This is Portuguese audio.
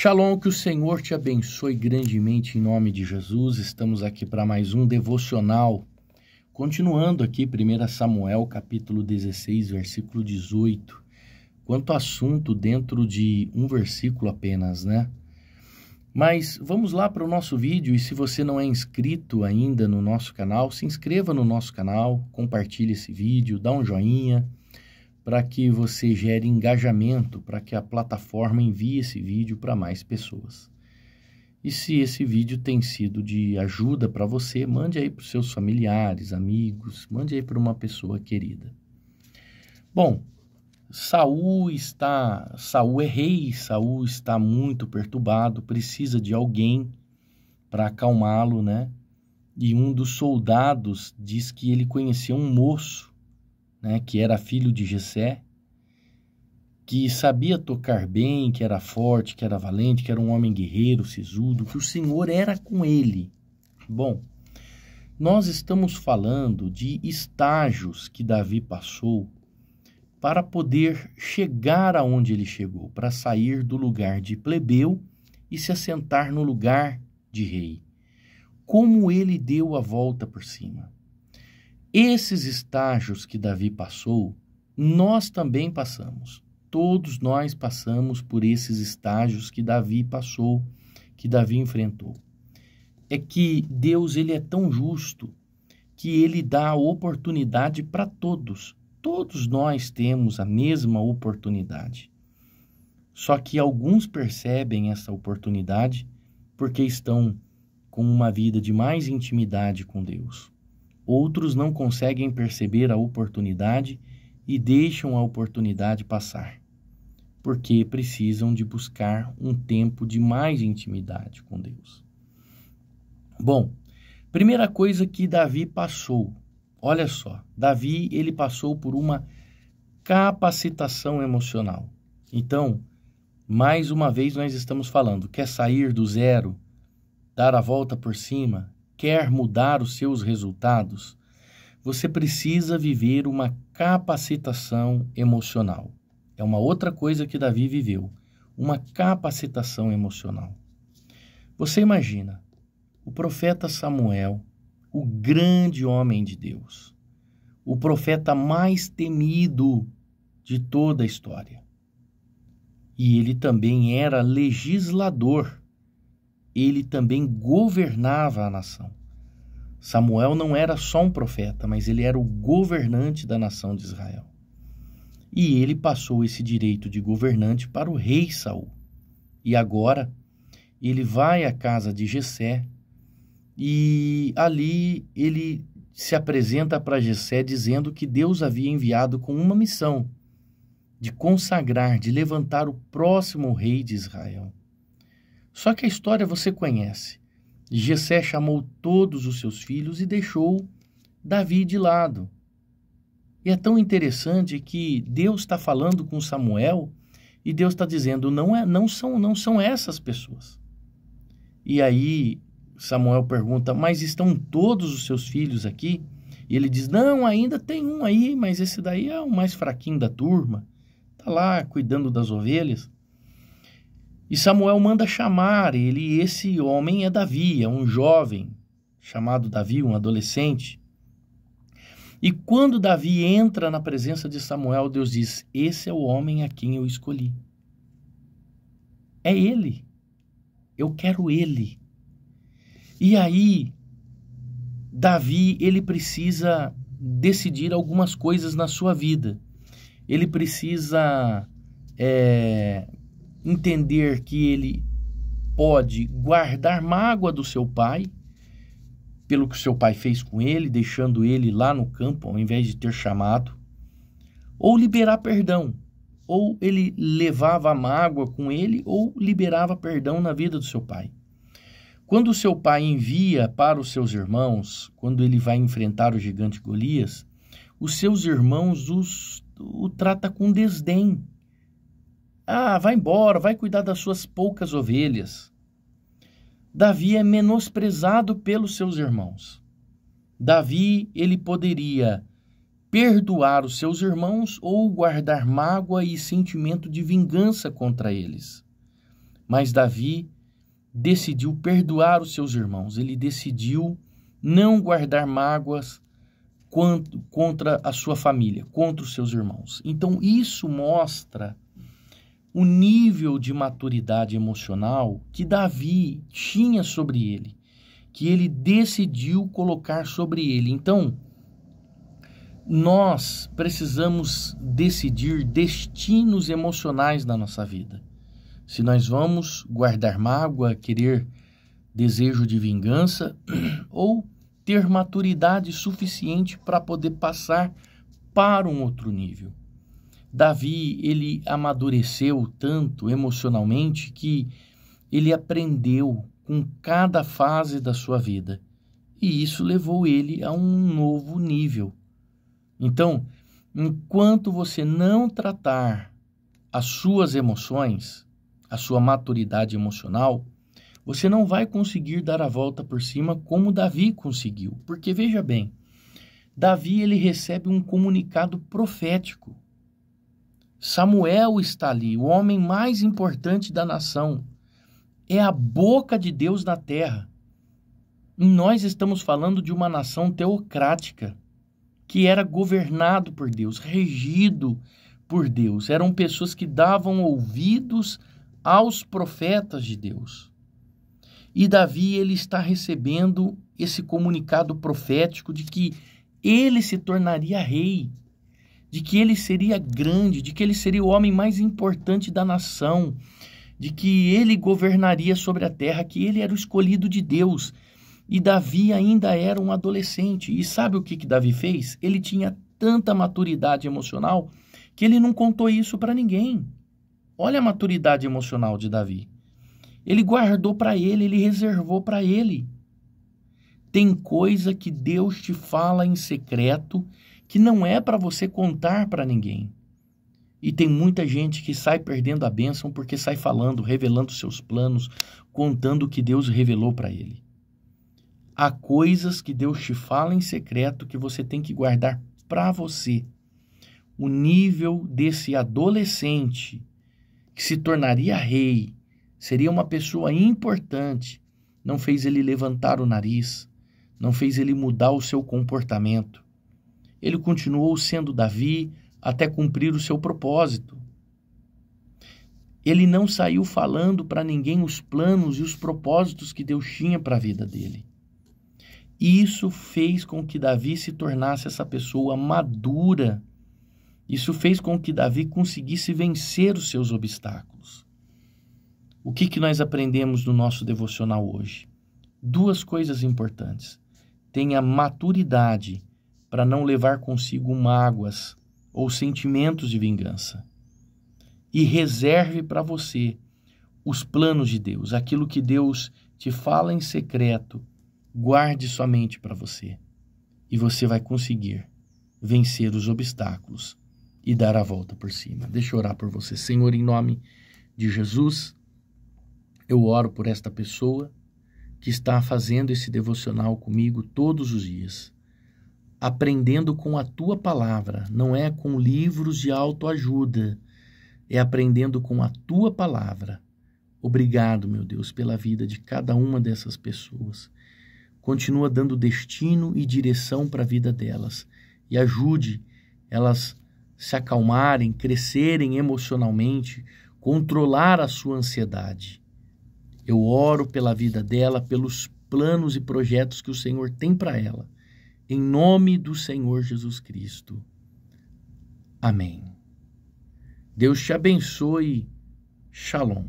Shalom, que o Senhor te abençoe grandemente em nome de Jesus. Estamos aqui para mais um devocional. Continuando aqui, 1 Samuel, capítulo 16, versículo 18. Quanto assunto dentro de um versículo apenas, né? Mas vamos lá para o nosso vídeo, e se você não é inscrito ainda no nosso canal, se inscreva no nosso canal, compartilhe esse vídeo, dá um joinha, para que você gere engajamento, para que a plataforma envie esse vídeo para mais pessoas. E se esse vídeo tem sido de ajuda para você, mande aí para os seus familiares, amigos, mande aí para uma pessoa querida. Bom, Saul é rei, Saul está muito perturbado, precisa de alguém para acalmá-lo, né? E um dos soldados diz que ele conhecia um moço, né, que era filho de Jessé, que sabia tocar bem, que era forte, que era valente, que era um homem guerreiro, sisudo, que o Senhor era com ele. Bom, nós estamos falando de estágios que Davi passou para poder chegar aonde ele chegou, para sair do lugar de plebeu e se assentar no lugar de rei. Como ele deu a volta por cima. Esses estágios que Davi passou, nós também passamos. Todos nós passamos por esses estágios que Davi passou, que Davi enfrentou. É que Deus, ele é tão justo que ele dá a oportunidade para todos. Todos nós temos a mesma oportunidade. Só que alguns percebem essa oportunidade porque estão com uma vida de mais intimidade com Deus. Outros não conseguem perceber a oportunidade e deixam a oportunidade passar, porque precisam de buscar um tempo de mais intimidade com Deus. Bom, primeira coisa que Davi passou, olha só, Davi ele passou por uma capacitação emocional. Então, mais uma vez nós estamos falando, quer sair do zero, dar a volta por cima, quer mudar os seus resultados, você precisa viver uma capacitação emocional. É uma outra coisa que Davi viveu, uma capacitação emocional. Você imagina, o profeta Samuel, o grande homem de Deus, o profeta mais temido de toda a história. E ele também era legislador. Ele também governava a nação. Samuel não era só um profeta, mas ele era o governante da nação de Israel. E ele passou esse direito de governante para o rei Saul. E agora ele vai à casa de Jessé e ali ele se apresenta para Jessé dizendo que Deus havia enviado com uma missão de consagrar, de levantar o próximo rei de Israel. Só que a história você conhece. Jessé chamou todos os seus filhos e deixou Davi de lado. E é tão interessante que Deus está falando com Samuel e Deus está dizendo, não são essas pessoas. E aí Samuel pergunta, mas estão todos os seus filhos aqui? E ele diz, não, ainda tem um aí, mas esse daí é o mais fraquinho da turma. Está lá cuidando das ovelhas. E Samuel manda chamar ele, e esse homem é Davi, é um jovem chamado Davi, um adolescente. E quando Davi entra na presença de Samuel, Deus diz, esse é o homem a quem eu escolhi. É ele. Eu quero ele. E aí, Davi, ele precisa decidir algumas coisas na sua vida. Ele precisa entender que ele pode guardar mágoa do seu pai, pelo que o seu pai fez com ele, deixando ele lá no campo, ao invés de ter chamado, ou liberar perdão, ou ele levava a mágoa com ele, ou liberava perdão na vida do seu pai. Quando o seu pai envia para os seus irmãos, quando ele vai enfrentar o gigante Golias, os seus irmãos o tratam com desdém. Ah, vai embora, vai cuidar das suas poucas ovelhas. Davi é menosprezado pelos seus irmãos. Davi, ele poderia perdoar os seus irmãos ou guardar mágoa e sentimento de vingança contra eles. Mas Davi decidiu perdoar os seus irmãos. Ele decidiu não guardar mágoas contra a sua família, contra os seus irmãos. Então isso mostra o nível de maturidade emocional que Davi tinha sobre ele, que ele decidiu colocar sobre ele. Então, nós precisamos decidir destinos emocionais na nossa vida. Se nós vamos guardar mágoa, querer desejo de vingança, ou ter maturidade suficiente para poder passar para um outro nível. Davi, ele amadureceu tanto emocionalmente que ele aprendeu com cada fase da sua vida. E isso levou ele a um novo nível. Então, enquanto você não tratar as suas emoções, a sua maturidade emocional, você não vai conseguir dar a volta por cima como Davi conseguiu. Porque, veja bem, Davi ele recebe um comunicado profético. Samuel está ali, o homem mais importante da nação. É a boca de Deus na terra. E nós estamos falando de uma nação teocrática, que era governado por Deus, regido por Deus. Eram pessoas que davam ouvidos aos profetas de Deus. E Davi, ele está recebendo esse comunicado profético de que ele se tornaria rei, de que ele seria grande, de que ele seria o homem mais importante da nação, de que ele governaria sobre a terra, que ele era o escolhido de Deus. E Davi ainda era um adolescente. E sabe o que Davi fez? Ele tinha tanta maturidade emocional que ele não contou isso para ninguém. Olha a maturidade emocional de Davi. Ele guardou para ele, ele reservou para ele. Tem coisa que Deus te fala em secreto que não é para você contar para ninguém. E tem muita gente que sai perdendo a bênção porque sai falando, revelando seus planos, contando o que Deus revelou para ele. Há coisas que Deus te fala em secreto que você tem que guardar para você. O nível desse adolescente que se tornaria rei, seria uma pessoa importante, não fez ele levantar o nariz, não fez ele mudar o seu comportamento. Ele continuou sendo Davi até cumprir o seu propósito. Ele não saiu falando para ninguém os planos e os propósitos que Deus tinha para a vida dele. Isso fez com que Davi se tornasse essa pessoa madura. Isso fez com que Davi conseguisse vencer os seus obstáculos. O que nós aprendemos no nosso devocional hoje? 2 coisas importantes. Tenha maturidade para não levar consigo mágoas ou sentimentos de vingança. E reserve para você os planos de Deus, aquilo que Deus te fala em secreto, guarde somente para você. E você vai conseguir vencer os obstáculos e dar a volta por cima. Deixa eu orar por você. Senhor, em nome de Jesus, eu oro por esta pessoa que está fazendo esse devocional comigo todos os dias, aprendendo com a Tua palavra, não é com livros de autoajuda, é aprendendo com a Tua palavra. Obrigado, meu Deus, pela vida de cada uma dessas pessoas. Continua dando destino e direção para a vida delas e ajude elas se acalmarem, crescerem emocionalmente, controlar a sua ansiedade. Eu oro pela vida dela, pelos planos e projetos que o Senhor tem para ela. Em nome do Senhor Jesus Cristo. Amém. Deus te abençoe. Shalom.